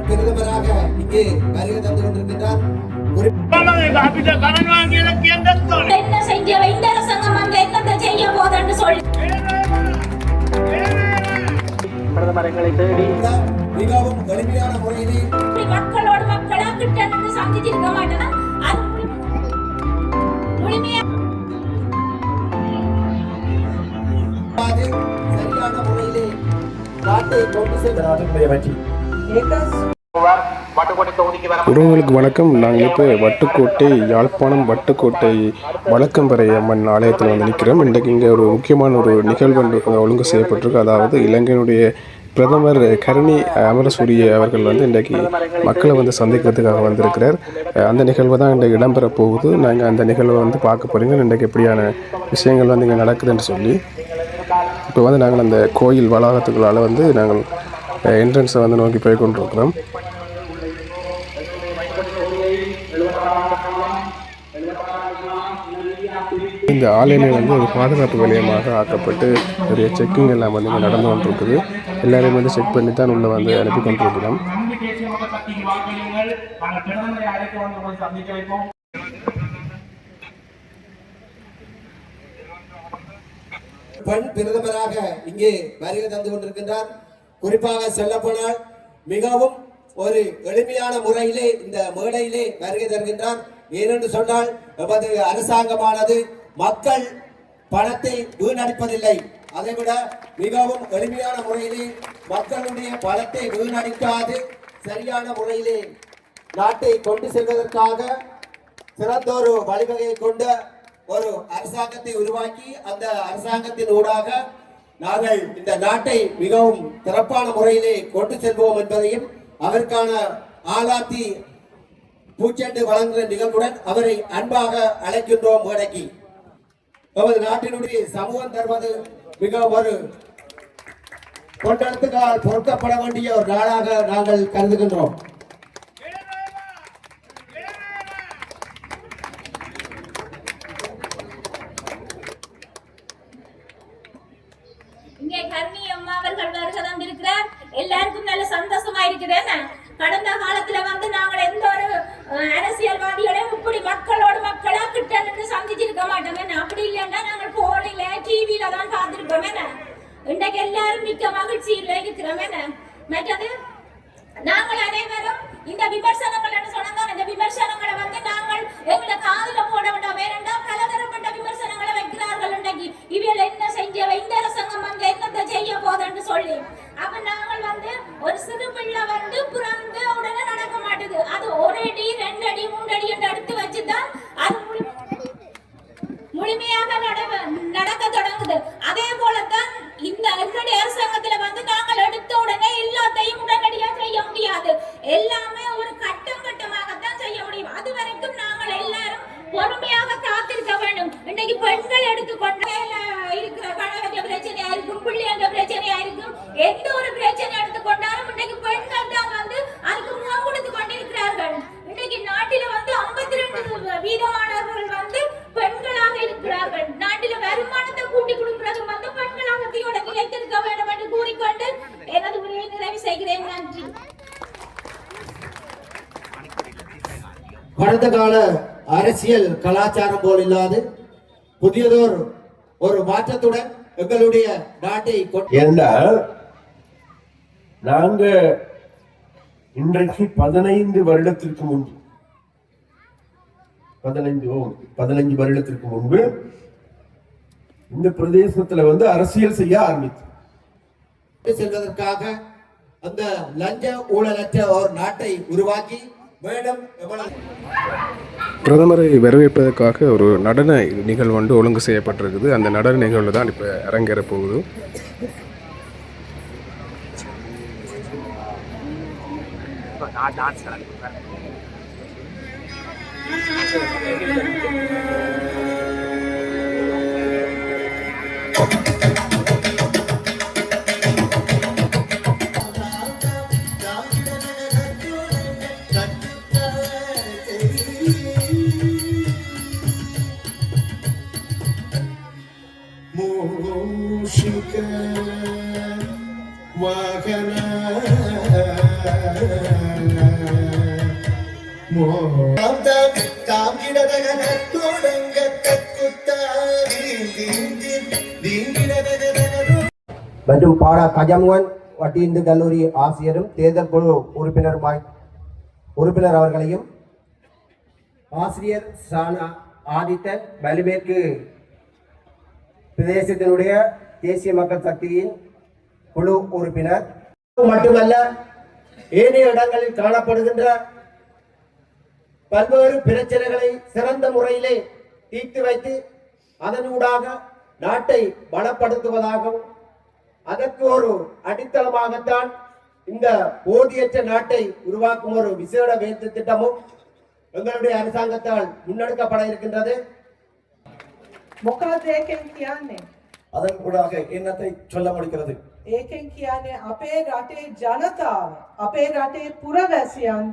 பிரதமராக இங்கே வருகை தந்து கொண்டிருக்கின்றார். என்ன செஞ்ச இந்த அரசாங்கம் அங்க என்னத்தை செய்ய போதுன்னு சொல்லி பிரதமர்களை தேடி மிகவும் எளிமையான முறையிலே மக்களோட மக்களா கிட்ட நின்று சந்திச்சிருக்க மாட்டேன்னா முழுமையா சரியான முறையிலே நாட்டை கொண்டு செல்வதை பற்றி உறவுகளுக்கு வணக்கம். நாங்கள் இப்போ வட்டுக்கோட்டை யாழ்ப்பாணம் வட்டுக்கோட்டை வழக்கம்பறை அம்மன் ஆலயத்தில் வந்து நிற்கிறோம். இன்றைக்கு இங்கே ஒரு முக்கியமான ஒரு நிகழ்வு ஒழுங்கு செய்யப்பட்டிருக்கு. அதாவது இலங்கையினுடைய பிரதமர் கருணி அமரசூரிய அவர்கள் வந்து இன்றைக்கு மக்களை வந்து சந்திக்கிறதுக்காக வந்திருக்கிறார். அந்த நிகழ்வு தான் இன்றைக்கு இடம்பெற போகுது. நாங்கள் அந்த நிகழ்வை வந்து பார்க்க போகிறீங்க. இன்றைக்கு எப்படியான விஷயங்கள் வந்து இங்கே நடக்குதுன்னு சொல்லி இப்போ வந்து நாங்கள் அந்த கோயில் வளாகத்துக்குள்ளால் வந்து நாங்கள் என்ட்ரன்ஸை வந்து நோக்கி போய் கொண்டிருக்கிறோம். இந்த ஆலயம் வந்து ஒரு பாதுகாப்பு நிலையமாக ஆக்கப்பட்டு நிறைய செக்கிங் எல்லாம் வந்து இங்கே நடந்து கொண்டிருக்குது. எல்லாரையும் வந்து செக் பண்ணி தான் உள்ள வந்து அனுப்பி கொண்டிருக்கிறோம். பெண் பிரதமராக இங்கே வருகை தந்து கொண்டிருக்கின்றார். குறிப்பாக சொல்லப்போனால் மிகவும் ஒரு எளிமையான முறையிலே இந்த மேடையிலே வருகை தருகின்றார். ஏனென்று சொன்னால் நமது அரசாங்கமானது மக்கள் பணத்தை வீணடிப்பதில்லை. அதைவிட மிகவும் எளிமையான முறையிலே மக்களுடைய பணத்தை வீணடிக்காது சரியான முறையிலே நாட்டை கொண்டு செல்வதற்காக சிறந்த ஒரு வழிவகையை கொண்ட ஒரு அரசாங்கத்தை உருவாக்கி அந்த அரசாங்கத்தின் ஊடாக நாங்கள் இந்த நாட்டை மிகவும் சிறப்பான முறையிலே கொண்டு செல்வோம் என்பதையும் அதற்கான ஆலாத்தி பூச்செண்டு வழங்குகிற நிகழ்வுடன் அவரை அன்பாக அழைக்கின்றோம். மேடைக்கு நமது நாட்டினுடைய சமூகம் தருவது மிக ஒரு கொண்டெடுத்துக்கால் பொறுக்கப்பட வேண்டிய ஒரு நாளாக நாங்கள் கருதுகின்றோம். இங்கே கர்ணி அம்மா அவர்கள் வருகை தந்திருக்கிறார். எல்லாருக்கும் நல்ல சந்தோஷமா இருக்குதுன்னு கடந்த காலத்துல வந்து நாங்கள் எந்த ஒரு அரசியல்வாதிகளையும் இப்படி மக்களோடு மக்களா கிட்ட நின்று சந்திச்சிருக்க மாட்டோம். அப்படி இல்லைன்னா நாங்கள் போனில டிவியில தான் பார்த்திருக்கோம். இன்றைக்கு எல்லாரும் மிக்க மகிழ்ச்சியில இருக்கிறோம். மற்றது நாங்கள் அனைவரும் இந்த விமர்சனங்கள் சொன்னாங்க. இந்த விமர்சனங்களை வந்து நாங்கள் எங்களை காதுல போட வேண்டாம். வேண்டாம் பலதரப்பட்ட விமர்சனங்களை வைக்கிறார்கள். இன்றைக்கு இவையில என்ன செஞ்சவ இந்த அரசாங்கம் வந்து என்னத்தை செய்ய போதுன்னு சொல்லி அப்ப நாங்கள் வந்து ஒரு சிறு பிள்ளை வந்து பிறந்து உடனே நடக்க மாட்டுது. அது ஒரு அடி 2 அடி 3 அடி என்று எடுத்து வச்சுதான் அது முழுமையாக நடக்க தொடங்குது. அதே போலத்தான் இந்த என்னுடைய அரசாங்கத்துல வந்து நாங்கள் எடுத்த உடனே எல்லாத்தையும் உடனடியாக செய்ய முடியாது. எல்லாமே ஒரு கட்டம் கட்டமாகத்தான் செய்ய முடியும். அது வரைக்கும் நாங்கள் எல்லாரும் பொறுமையாக காத்திருக்க வேண்டும். இன்னைக்கு பெண்கள் எடுத்துக்கொண்டு இருக்கிற கணவன் பிரச்சனையா இருக்கும், பிள்ளைங்க பிரச்சனையா இருக்கும், எந்த ஒரு பிரச்சனை எடுத்துக்கொண்டாலும் இன்னைக்கு பெண்கள் தான் வந்து அதுக்கு முகம் கொடுத்து கொண்டிருக்கிறார்கள். இன்னைக்கு நாட்டில வந்து 52% வந்து பெண்களாக இருக்கிறார்கள். நாட்டில வருமானத்தை கூட்டி கொடுக்கிறது வந்து பெண்களாக நிலைத்திருக்க வேண்டும் என்று கூறிக்கொண்டு எனது உரையை நிறைவு செய்கிறேன். நன்றி. கடந்த கால அரசியல் கலாச்சாரம் போல் இல்லாது புதியதோர் ஒரு மாற்றத்துடன் எங்களுடைய நாட்டை நாங்க இன்றைக்கு 15 வருடத்திற்கு முன்பு 15 வருடத்திற்கு முன்பு இந்த பிரதேசத்துல வந்து அரசியல் செய்ய ஆரம்பித்து செல்வதற்காக அந்த லஞ்ச ஊழலற்ற ஒரு நாட்டை உருவாக்கி மேலும் பிரதமரை வரவேற்பதற்காக ஒரு நடன நிகழ்வு வந்து ஒழுங்கு செய்யப்பட்டிருக்குது. அந்த நடன நிகழ்வு தான் இப்போ அரங்கேற போகுது. Música வாகன மற்றும் பாடா கஜமுகன் வட்டி இந்து கல்லூரி ஆசிரியரும் தேர்தல் குழு உறுப்பினர் அவர்களையும் ஆசிரியர் சானா ஆதித்தன் வலிமேற்கு பிரதேசத்தினுடைய தேசிய மக்கள் சக்தியின் குழு உறுப்பினர் மட்டுமல்ல ஏனைய இடங்களில் காணப்படுகின்ற பல்வேறு பிரச்சனைகளை சிறந்த முறையிலே தீர்த்து வைத்து அதனூடாக நாட்டை பலப்படுத்துவதாகவும் அதற்கு ஒரு அடித்தளமாகத்தான் இந்த போதியற்ற நாட்டை உருவாக்கும் ஒரு விசேட வேலை திட்டமும் எங்களுடைய அரசாங்கத்தால் முன்னெடுக்கப்பட இருக்கின்றது. அதன் கூடாக என்னத்தை சொல்ல முடிகிறது? ඒකෙන් කියන්නේ අපේ රටේ ජනතාව අපේ රටේ පුරවැසියන්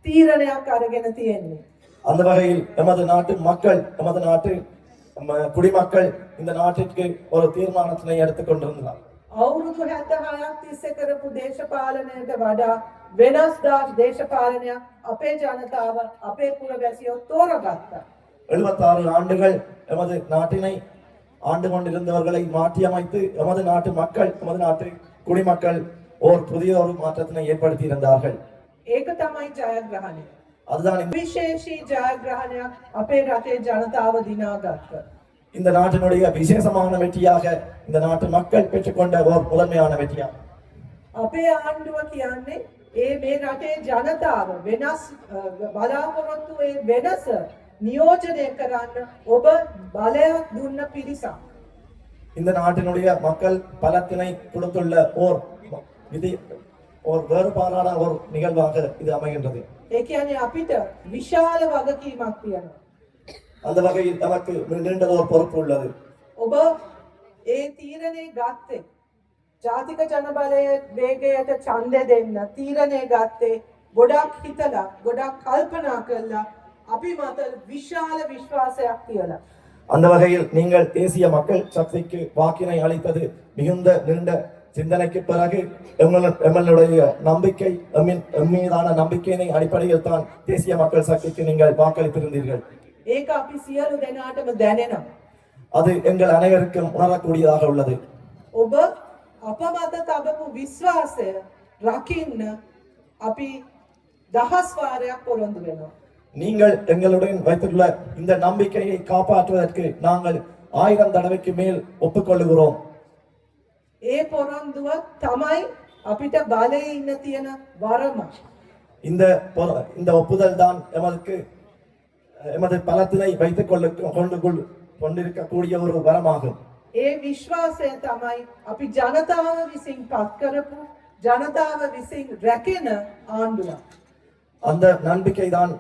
තීරණයක් අරගෙන තියෙන්නේ. அந்த வகையில் எமது நாட்டு மக்கள் எமது நாட்டு குடிமக்கள் இந்த நாட்டிற்கு ஒரு தீர்மானத்தினை எடுத்துக்கொண்டிருந்தார். අවුරුදු 76ක් තිස්සේ කරපු දේශපාලනයට වඩා වෙනස් දේශපාලනයක් අපේ ජනතාව අපේ පුරවැසියෝ තෝරගත්තා. 76 ஆண்டுகள் எமது நாட்டினை ஆண்டு கொண்டிருந்தவர்களை மாற்றியமைத்து எமது நாட்டு மக்கள் எமது நாட்டு குடிமக்கள் ஓர் புதிய ஒரு மாற்றத்தினை ஏற்படுத்தி இருந்தார்கள். ඒක තමයි ජයග්‍රහණය. அதுதான் විශේෂී ජයග්‍රහණයක් අපේ රටේ ජනතාව දිනාගත්තා. இந்த நாட்டினுடைய விசேஷமான வெற்றியாக இந்த நாட்டு மக்கள் பெற்றுக்கொண்ட ஓர் முதன்மையான வெற்றியாகும். අපේ ආණ්ඩුව කියන්නේ මේ රටේ ජනතාව වෙනස් බලාපොරොත්තු වෙනස නියෝජනය කරන්න ඔබ බලයක් දුන්න පිරිසක්. இந்த நாட்டினுடைய மக்கள் பலத்தினை கொடுத்துள்ள ஓர் வேறுபாடான ஒரு நிகழ்வாக இது அமைகின்றது. ඒ කියන්නේ අපිට විශාල වගකීමක් තියෙනවා. அந்த வகையில் நமக்கு நீண்ட ஒரு பொறுப்பு உள்ளது. ඔබ ඒ තීරණේ ගත්තේ ජාතික ජනබලයේ වේගයට ඡන්දය දෙන්න තීරණේ ගත්තේ ගොඩක් හිතලා ගොඩක් කල්පනා කරලා අපි මත විශාල විශ්වාසයක් තියලා. அந்த வகையில் நீங்கள் தேசிய மக்கள் சக்திக்கு வாக்கினை அளித்தது மிகுந்த நீண்ட சிந்தனைக்கு பிறகு எங்களுடைய நம்பிக்கை மீதான நம்பிக்கையினை அடிப்படையில் தான் தேசிய மக்கள் சக்திக்கு நீங்கள் வாக்களித்திருந்தீர்கள். ඒක අපි සියලු දෙනාටම දැනෙනවා. அது எங்கள் அனைவருக்கும் உணரக்கூடியதாக உள்ளது. ඔබ අප මත තබපු විශ්වාසය රකින්න අපි දහස් වාරයක් පොරොන්දු වෙනවා. நீங்கள் எங்களுடன் வைத்துள்ள இந்த நம்பிக்கையை காப்பாற்றுவதற்கு நாங்கள் 1000 தடவைக்கு மேல் ஒப்புக்கொள்ளுகிறோம். ඒ පොරොන්දුව තමයි අපිට බලයේ ඉන්න තියෙන වරම. இந்த ஒப்புதல் தான் எமது பலத்தினை வைத்துக் கொண்டிருக்கக்கூடிய ஒரு வரமாகும். ඒ විශ්වාසය තමයි අපි ජනතාව විසින් පත් කරපු ජනතාව විසින් රැකෙන ආණ්ඩුව. அந்த நம்பிக்கை தான்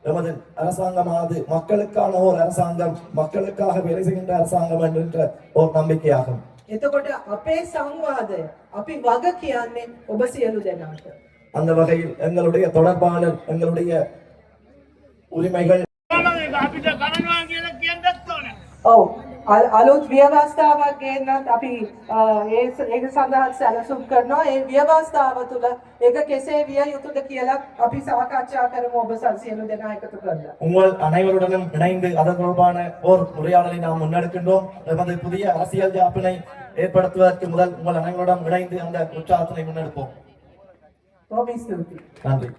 எமது அரசாங்கமானது மக்களுக்கான ஒரு அரசாங்கம், மக்களுக்காக வேலை செய்கின்ற அரசாங்கம் என்கின்ற ஒரு நம்பிக்கையாகும். එතකොට අපේ සංවාදය අපි වග කියන්නේ ඔබ සියලු දෙනාට. அந்த வகையில் எங்களுடைய தொடர்பாளர் எங்களுடைய உரிமைகள் ඔව් අලුත් ව්‍යවස්ථාවක් ගෙන්නත් අපි ඒක සඳහා සැලසුම් කරනවා. ඒ ව්‍යවස්ථාව තුළ ඒක කෙසේ විය යුතුද කියලා අපි සාකච්ඡා කරමු ඔබ සියලු දෙනා එකතු කරලා. உங்கள் அனைவருடனும் இணைந்து அதன் தொடர்பான ஓர் உரையாடலை நாம் முன்னெடுக்கின்றோம். எமது புதிய அரசியல் ஜாப்பினை ஏற்படுத்துவதற்கு முதல் உங்கள் அனைவருடன் இணைந்து அந்த உற்சாகத்தினை முன்னெடுப்போம். நன்றி.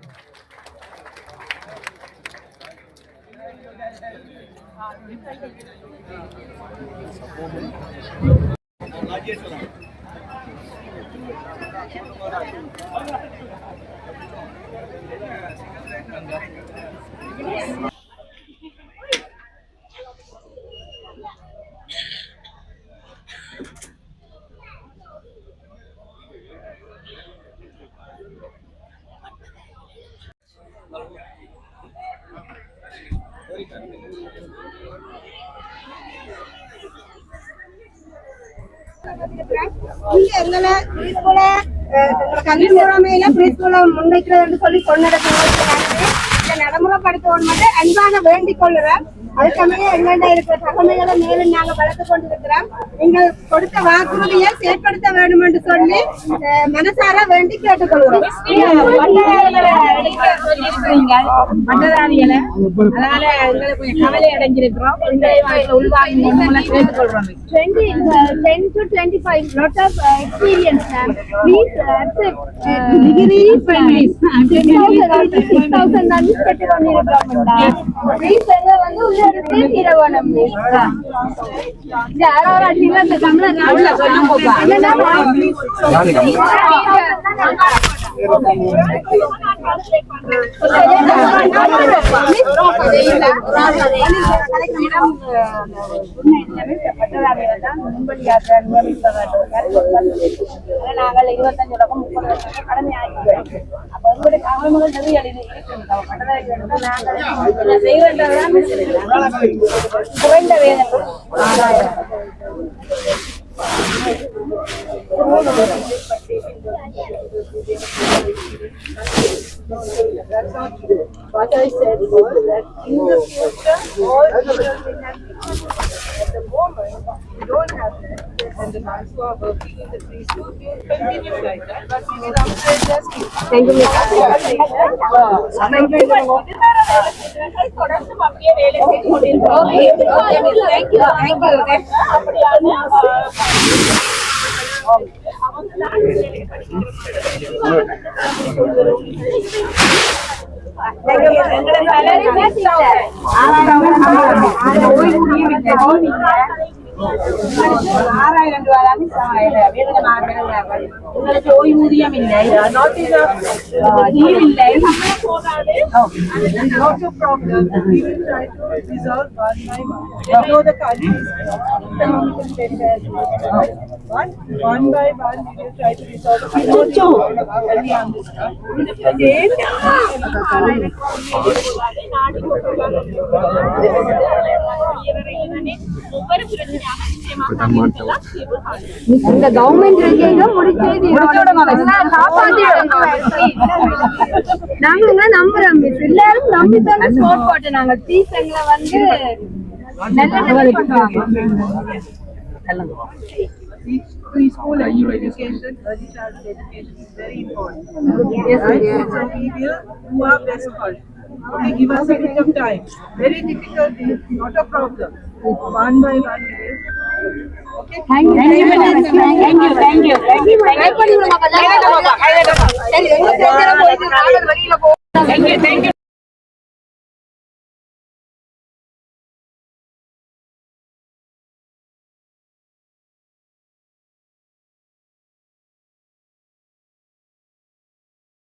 எங்களை கல்வி முறைமையில பிரிஸ்கூல முன்வைக்கிறது சொல்லி கொண்டு இந்த நடைமுறைப்படுத்துவோம் மட்டும் அன்பான வேண்டிக் கொள்ளுறேன். அதுக்கமைய எங்கள்கிட்ட இருக்கிற தகமைகளை மேலும் நாங்க வளர்த்து கொண்டிருக்கிறோம். நீங்கள் கொடுத்த வாக்குறுதியை செயற்படுத்த வேண்டும் என்று சொல்லி மனசார வேண்டி கேட்டுக்கொள்கிறோம். அதனால எங்களுக்கு கவலை அடைஞ்சிருக்கிறோம். 10 to 25 lot of experience, ma'am. Please accept degree friendly 6,000 தான் கட்டி வந்திருக்கிறோம். ப்ளீஸ் எங்க வந்து உள்ளிருந்து தீரவனம் யாரோட இந்த தமிழ் நாட்டுல சொல்லுங்க. நாங்கள் 25 லட்சம் 30 லட்சம் கடமை ஆகிக்கிறோம். அப்ப உங்களுடைய கவனங்கள் நிறைய நாங்கள் செய்வதுதான் குறைந்த வேதனை 6000. What I said was that in the future, all children will have to. At the moment, we don't have that. And the ones who are working in the preschool will continue like that. But we will upgrade their skills. Thank you. தொடர்ந்து அப்படியே வேலை செய்து கொண்டிருக்கிறோம். உங்களுக்கு ஓய்வூதியம் இல்லை, Not enough. Leave இல்லை. Not a problem. We will try to resolve one by one. You know the country's economical status. One by one, we will try to resolve the country. And we understand. Again, இந்த government நாங்க நம்புறோம். எல்லாரும் நம்பி தான் sport போட்டு நாங்க டீச்சர்களை வந்து நல்ல நிலை பண்றாங்க. preschool education, early childhood education is very important. Yes, right? So we will do our best for it. Okay, give us a bit of time. Very difficult, not a problem. One by one we will. Okay. Thank you. Thank you.